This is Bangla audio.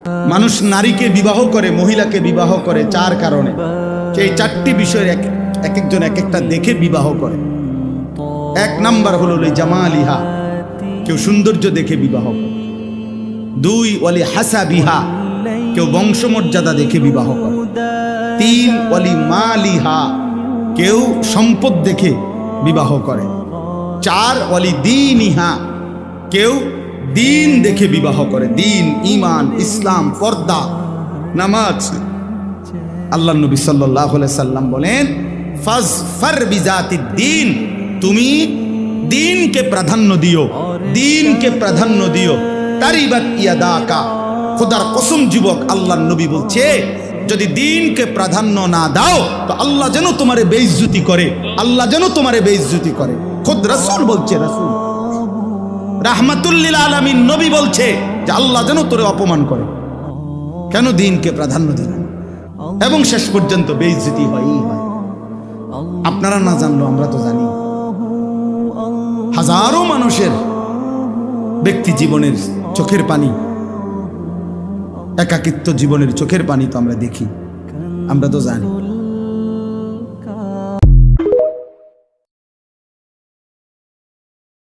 মানুষ নারীকে বিবাহ করে, মহিলাকে বিবাহ করে চার কারণে। সেই চারটি বিষয়ের এক একজন এক একটা দেখে বিবাহ করে। এক নাম্বার হলো জামালিহা, কেউ সৌন্দর্য দেখে বিবাহ করে। দুই, ওয়ালি হাসাবিহা, কেউ বংশমর্যাদা দেখে বিবাহ করে। তিন, ওয়ালি মালিহা, কেউ সম্পদ দেখে বিবাহ করে। চার, ওয়ালি দীনিহা, কেউ দিন দেখে বিবাহ করে। দিন, ঈমান, ইসলাম, পর্দা, নামাজ। আল্লাহ নবী সাল্লাল্লাহু আলাইহি সাল্লাম বলেন, ফাজফার বিজাতিদ দ্বীন, তুমি দিনকে প্রাধান্য দিও, দিনকে প্রাধান্য দিও। তারিবাত ইয়াদাকা, খোদার কসম যুবক, আল্লাহর নবী বলছে যদি দিনকে প্রাধান্য না দাও তো আল্লাহ যেন তোমারে বেইজ্জতি করে, আল্লাহ যেন তোমারে বেইজ্জতি করে। খুদ রাসূল বলছে, রাসূল রাহমাতুল লিল আলামিন নবী বলছে যে আল্লাহ যেন তোরে অপমান করে। কেন? দিনকে প্রাধান্য দিলেন এবং শেষ পর্যন্ত বেইজ্জতি হয়ই হয়। আপনারা না জানলো আমরা তো জানি। হাজারো মানুষের ব্যক্তি জীবনের চোখের পানি, একাকিত্ব জীবনের চোখের পানি তো আমরা দেখি, আমরা তো জানি।